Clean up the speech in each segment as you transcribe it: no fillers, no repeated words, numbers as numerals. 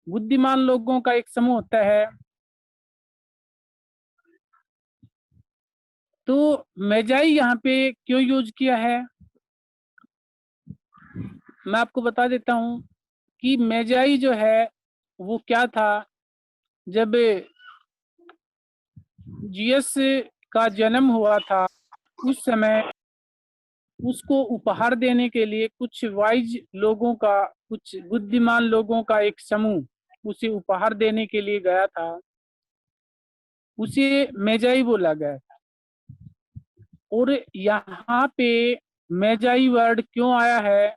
बुद्धिमान लोगों का एक समूह होता है। तो मेजाई यहाँ पे क्यों यूज किया है, मैं आपको बता देता हूँ कि मेजाई जो है वो क्या था। जब जीएस का जन्म हुआ था उस समय उसको उपहार देने के लिए कुछ वाइज लोगों का, कुछ बुद्धिमान लोगों का एक समूह उसे उपहार देने के लिए गया था। उसे मेजाई बोला गया था। और यहाँ पे मेजाई वर्ड क्यों आया है,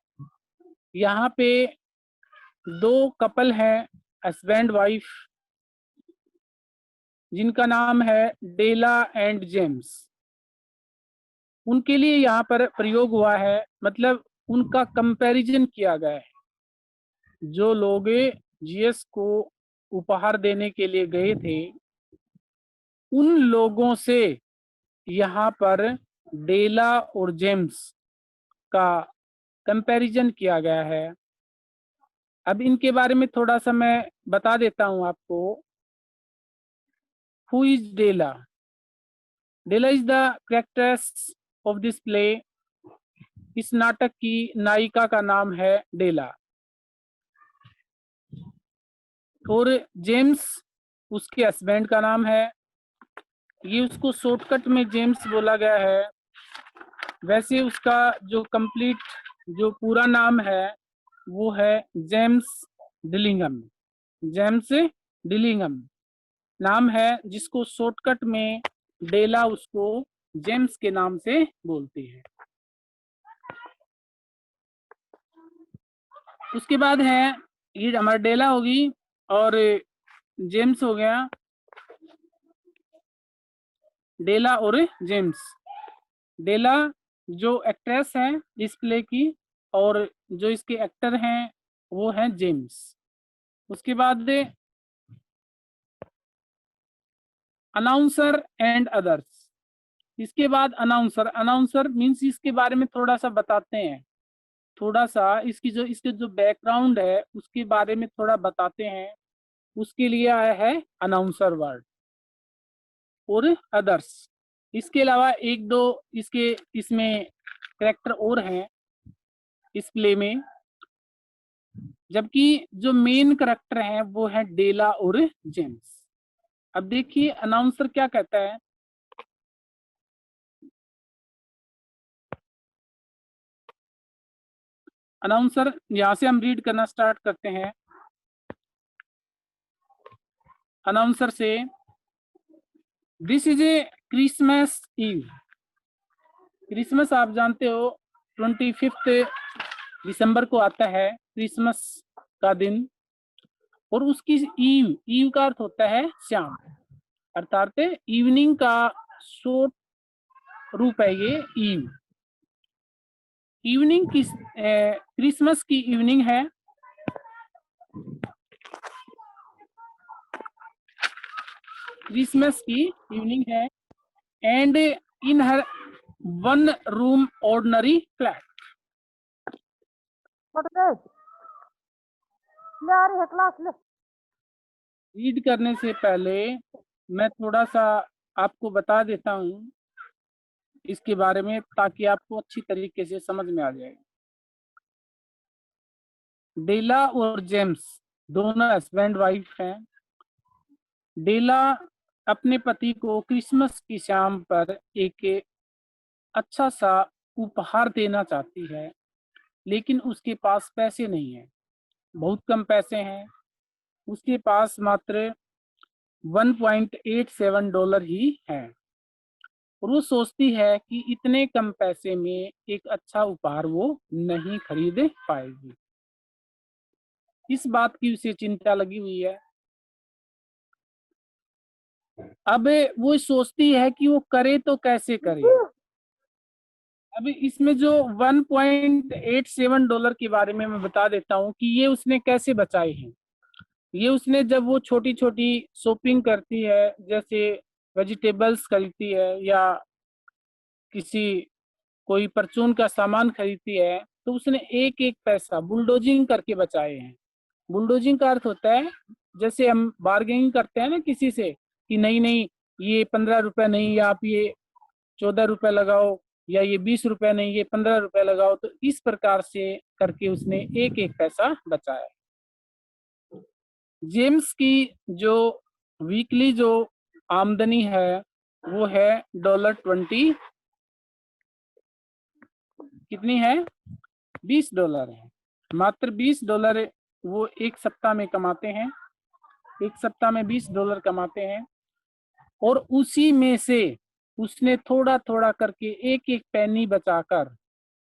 यहाँ पे दो कपल हैं, हस्बैंड वाइफ, जिनका नाम है डेला एंड जेम्स। उनके लिए यहाँ पर प्रयोग हुआ है, मतलब उनका कंपैरिजन किया गया है। जो लोग जीएस को उपहार देने के लिए गए थे उन लोगों से यहाँ पर डेला और जेम्स का कंपैरिजन किया गया है। अब इनके बारे में थोड़ा सा मैं बता देता हूँ आपको। Who is Della? Della is the characters of this play. इस नाटक की नायिका का नाम है डेला। और जेम्स उसके हस्बैंड का नाम है। ये उसको शॉर्टकट में जेम्स बोला गया है। वैसे उसका जो कंप्लीट, जो पूरा नाम है वो है जेम्स डिलिंगम। जेम्स डिलिंगम नाम है, जिसको शॉर्टकट में डेला उसको जेम्स के नाम से बोलती है। उसके बाद है, ये हमारा डेला होगी और जेम्स हो गया। डेला और जेम्स। डेला जो एक्ट्रेस है इस प्ले की, और जो इसके एक्टर हैं वो हैं जेम्स। उसके बाद अनाउंसर एंड अदर्स। इसके बाद अनाउंसर। अनाउंसर मीन्स इसके बारे में थोड़ा सा बताते हैं, थोड़ा सा इसके जो बैकग्राउंड है उसके बारे में थोड़ा बताते हैं। उसके लिए आया है अनाउंसर वर्ड। और अदर्स, इसके अलावा एक दो इसके इसमें कैरेक्टर और हैं इस प्ले में, जबकि जो मेन कैरेक्टर हैं वो है डेला और जेम्स। अब देखिए अनाउंसर क्या कहता है। अनाउंसर यहां से हम रीड करना स्टार्ट करते हैं। अनाउंसर से, this is a Christmas eve. Christmas आप जानते हो 25 दिसंबर को आता है क्रिसमस का दिन। और उसकी ईव, ईव का अर्थ होता है शाम, अर्थात इवनिंग का शॉर्ट रूप है ये ईव। इवनिंग किस क्रिसमस की इवनिंग है। क्रिसमस की इवनिंग है। And in her one room ordinary flat. Read करने से पहले मैं थोड़ा सा आपको बता देता हूँ इसके बारे में, ताकि आपको अच्छी तरीके से समझ में आ जाए। डेला और जेम्स दोनों हस्बैंड वाइफ हैं। डेला अपने पति को क्रिसमस की शाम पर एक अच्छा सा उपहार देना चाहती है, लेकिन उसके पास पैसे नहीं है, बहुत कम पैसे हैं। उसके पास मात्र $1.87 ही है। और वो सोचती है कि इतने कम पैसे में एक अच्छा उपहार वो नहीं खरीद पाएगी। इस बात की उसे चिंता लगी हुई है। अब वो सोचती है कि वो करे तो कैसे करे। अब इसमें जो $1.87 के बारे में मैं बता देता हूँ कि ये उसने कैसे बचाए हैं। ये उसने जब वो छोटी छोटी शॉपिंग करती है, जैसे वेजिटेबल्स खरीदती है या किसी कोई परचून का सामान खरीदती है, तो उसने एक एक पैसा बुलडोजिंग करके बचाए हैं। बुलडोजिंग का अर्थ होता है जैसे हम बार्गेनिंग करते हैं ना किसी से कि नहीं नहीं ये 15 रुपए नहीं, या आप ये 14 रुपए लगाओ, या ये 20 रुपए नहीं, ये 15 रुपए लगाओ, तो इस प्रकार से करके उसने एक एक पैसा बचाया। जेम्स की जो वीकली जो आमदनी है वो है $20, कितनी है, $20 है, मात्र $20 वो एक सप्ताह में कमाते हैं, एक सप्ताह में $20 कमाते हैं। और उसी में से उसने थोड़ा थोड़ा करके एक एक पैनी बचाकर,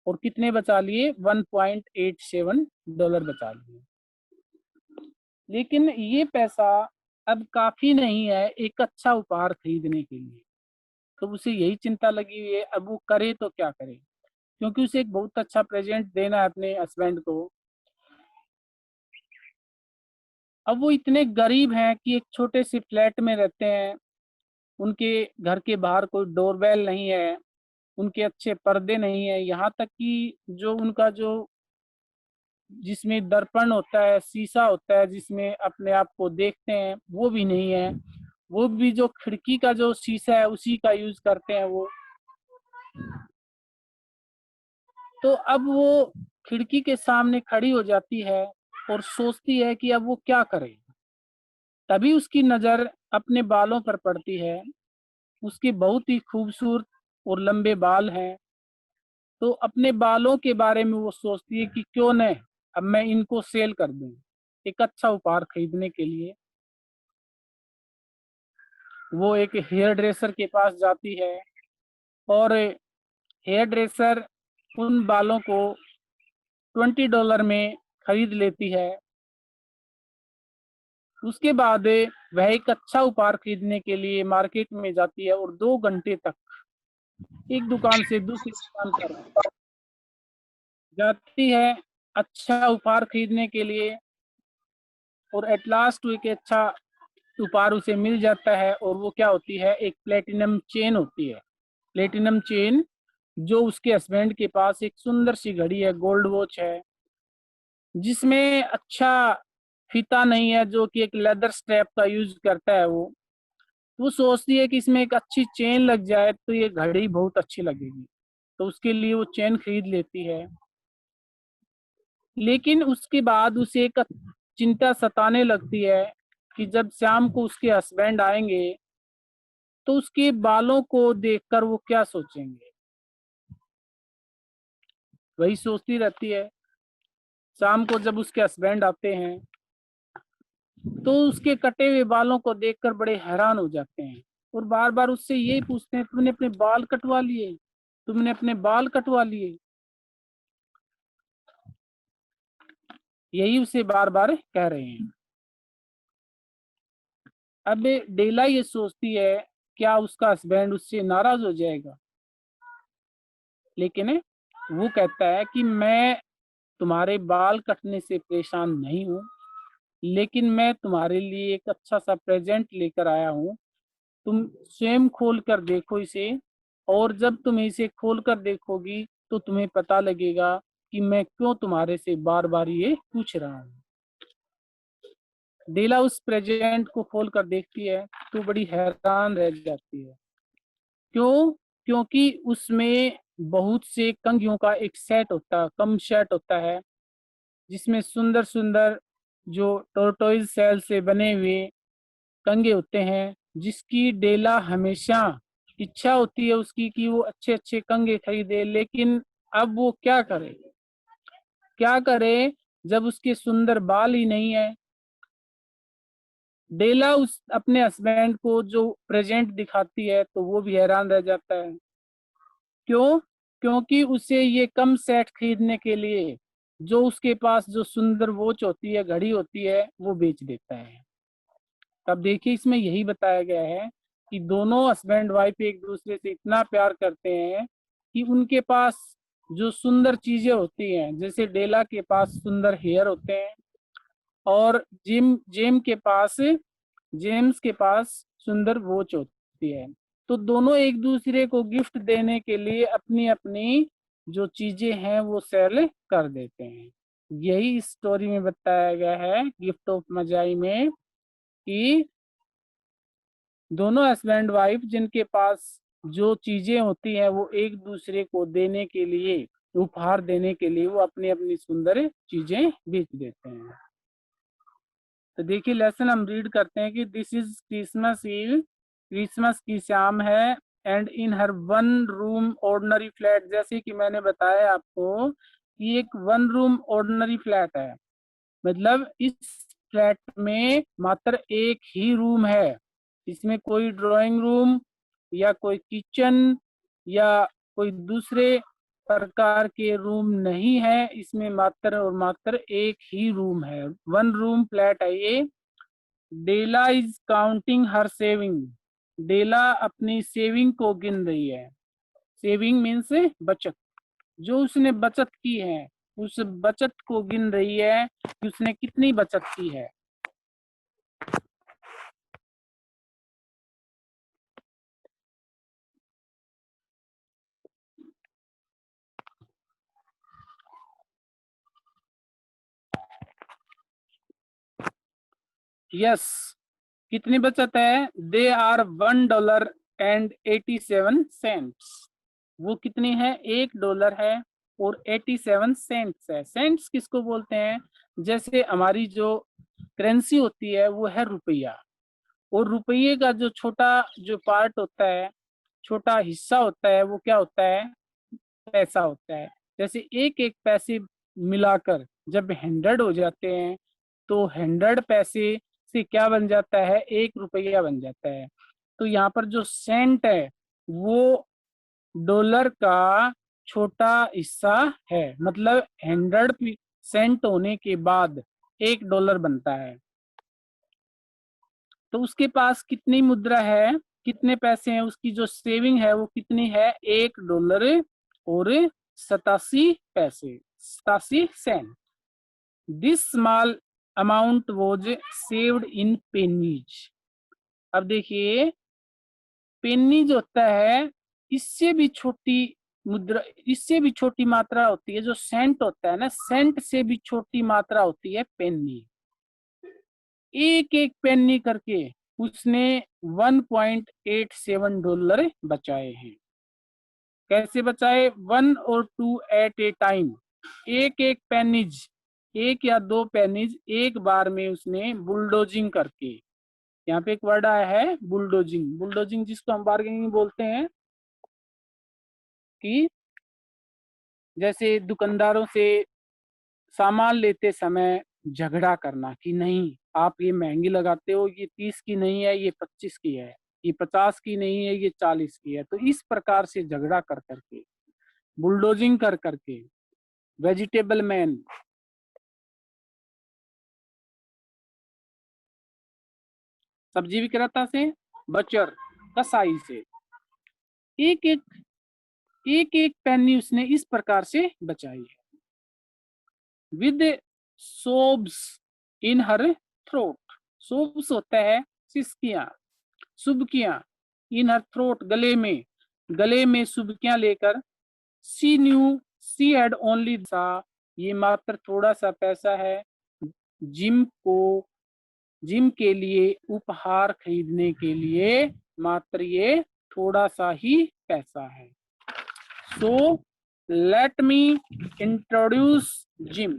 और कितने बचा लिए, $1.87 बचा लिए। लेकिन ये पैसा अब काफी नहीं है एक अच्छा उपहार खरीदने के लिए, तो उसे यही चिंता लगी हुई है अब वो करे तो क्या करे, क्योंकि उसे एक बहुत अच्छा प्रेजेंट देना है अपने हस्बैंड को। अब वो इतने गरीब हैं कि एक छोटे से फ्लैट में रहते हैं, उनके घर के बाहर कोई डोरबेल नहीं है, उनके अच्छे पर्दे नहीं है, यहाँ तक कि जो उनका जो जिसमें दर्पण होता है, शीशा होता है जिसमें अपने आप को देखते हैं, वो भी नहीं है। वो भी जो खिड़की का जो शीशा है उसी का यूज करते हैं वो। तो अब वो खिड़की के सामने खड़ी हो जाती है और सोचती है कि अब वो क्या करे। तभी उसकी नजर अपने बालों पर पड़ती है, उसके बहुत ही खूबसूरत और लंबे बाल हैं। तो अपने बालों के बारे में वो सोचती है कि क्यों न अब मैं इनको सेल कर दूं एक अच्छा उपहार खरीदने के लिए। वो एक हेयर ड्रेसर के पास जाती है और हेयर ड्रेसर उन बालों को $20 में खरीद लेती है। उसके बाद वह एक अच्छा उपहार खरीदने के लिए मार्केट में जाती है और 2 घंटे तक एक दुकान से दूसरी दुकान पर जाती है अच्छा उपहार खरीदने के लिए। और एट लास्ट एक अच्छा उपहार उसे मिल जाता है, और वो क्या होती है, एक प्लेटिनम चेन होती है। प्लेटिनम चेन जो उसके हस्बैंड के पास एक सुंदर सी घड़ी है, गोल्ड वॉच है, जिसमें अच्छा फीता नहीं है, जो कि एक लेदर स्ट्रैप का यूज करता है वो सोचती है कि इसमें एक अच्छी चेन लग जाए तो ये घड़ी बहुत अच्छी लगेगी, तो उसके लिए वो चेन खरीद लेती है। लेकिन उसके बाद उसे एक चिंता सताने लगती है कि जब शाम को उसके हस्बैंड आएंगे तो उसके बालों को देखकर वो क्या सोचेंगे। वही सोचती रहती है। शाम को जब उसके हस्बैंड आते हैं तो उसके कटे हुए बालों को देखकर बड़े हैरान हो जाते हैं, और बार बार उससे यही पूछते हैं, तुमने अपने बाल कटवा लिए, तुमने अपने बाल कटवा लिए, यही उसे बार बार कह रहे हैं। अब डेला ये सोचती है क्या उसका हस्बैंड उससे नाराज हो जाएगा, लेकिन वो कहता है कि मैं तुम्हारे बाल कटने से परेशान नहीं हूँ, लेकिन मैं तुम्हारे लिए एक अच्छा सा प्रेजेंट लेकर आया हूँ। तुम स्वयं खोल कर देखो इसे, और जब तुम इसे खोल कर देखोगी तो तुम्हें पता लगेगा कि मैं क्यों तुम्हारे से बार बार ये पूछ रहा हूँ। डेला उस प्रेजेंट को खोल कर देखती है तो बड़ी हैरान रह जाती है। क्यों? क्योंकि उसमें बहुत से कंघियों का एक सेट होता है, कम सेट होता है, जिसमें सुंदर सुंदर जो टोरटोइज सेल से बने हुए कंघे होते हैं, जिसकी डेला हमेशा इच्छा होती है उसकी कि वो अच्छे अच्छे कंघे खरीदे। लेकिन अब वो क्या करे, क्या करे जब उसके सुंदर बाल ही नहीं है। डेला उस अपने हस्बैंड को जो प्रेजेंट दिखाती है तो वो भी हैरान रह जाता है। क्यों? क्योंकि उसे ये कम सेट खरीदने के लिए जो उसके पास जो सुंदर वॉच होती है, घड़ी होती है, वो बेच देता है। तब देखिए इसमें यही बताया गया है कि दोनों हस्बैंड वाइफ एक दूसरे से इतना प्यार करते हैं कि उनके पास जो सुंदर चीजें होती हैं, जैसे डेला के पास सुंदर हेयर होते हैं, और जेम्स के पास सुंदर वॉच होती है, तो दोनों एक दूसरे को गिफ्ट देने के लिए अपनी अपनी जो चीजें हैं वो सेल कर देते हैं। यही स्टोरी में बताया गया है गिफ्ट ऑफ मजाई में कि दोनों हस्बैंड वाइफ जिनके पास जो चीजें होती हैं वो एक दूसरे को देने के लिए, उपहार देने के लिए वो अपनी अपनी सुंदर चीजें बेच देते हैं। तो देखिए लेसन हम रीड करते हैं कि this is Christmas eve, Christmas की शाम है, and in her one room ordinary flat, जैसे कि मैंने बताया आपको कि एक वन रूम ऑर्डिनरी फ्लैट है, मतलब इस फ्लैट में मात्र एक ही रूम है, इसमें कोई ड्राइंग रूम या कोई किचन या कोई दूसरे प्रकार के रूम नहीं है, इसमें मात्र और मात्र एक ही रूम है, वन रूम फ्लैट है ये। डेला इज काउंटिंग हर सेविंग, डेला अपनी सेविंग को गिन रही है, सेविंग मीन्स बचत, जो उसने बचत की है उस बचत को गिन रही है कि उसने कितनी बचत की है। यस, कितनी बचत है? They are $1.87। वो कितनी है? $1 है और 87 सेंट्स है। सेंट्स किसको बोलते हैं? जैसे हमारी जो करेंसी होती है वो है रुपया, और रुपये का जो छोटा जो पार्ट होता है, छोटा हिस्सा होता है, वो क्या होता है? पैसा होता है। जैसे एक एक पैसे मिलाकर जब 100 हो जाते हैं तो 100 पैसे से क्या बन जाता है? $1 बन जाता है। तो यहाँ पर जो सेंट है वो डॉलर का छोटा हिस्सा है, मतलब 100 सेंट होने के बाद $1 बनता है। तो उसके पास कितनी मुद्रा है, कितने पैसे हैं, उसकी जो सेविंग है वो कितनी है? $1 और 87 पैसे, 87 cents. This small amount was saved in pennies. अब देखिए पेनीज होता है, इससे भी छोटी मुद्रा, इससे भी छोटी मात्रा होती है जो सेंट होता है ना, सेंट से भी छोटी मात्रा होती है पेनी। एक एक पेनी करके उसने $1.87 बचाए हैं। कैसे बचाए? 1 और 2 एट ए टाइम, एक एक पेनीज, एक या दो पेनीज एक बार में उसने बुलडोजिंग करके, यहाँ पे एक वर्ड आया है बुलडोजिंग, बुलडोजिंग जिसको हम बार्गेनिंग बोलते हैं, कि जैसे दुकानदारों से सामान लेते समय झगड़ा करना कि नहीं आप ये महंगी लगाते हो, ये 30 की नहीं है, ये 25 की है, ये 50 की नहीं है, ये 40 की है। तो इस प्रकार से झगड़ा कर करके, बुलडोजिंग कर करके, वेजिटेबल मैन, सब्जी विक्रेता से, बचर, कसाई से, एक एक एक एक पेनी उसने इस प्रकार से बचाई है। विद सोब्स इन हर थ्रोट, सोब्स होता है सिसकियां, सुबकियां, इन हर थ्रोट, गले में, गले में सुबकियां लेकर, सी न्यू सी हैड ओनली सा, ये मात्र थोड़ा सा पैसा है जिम को, जिम के लिए उपहार खरीदने के लिए मात्र ये थोड़ा सा ही पैसा है। So let me introduce gym,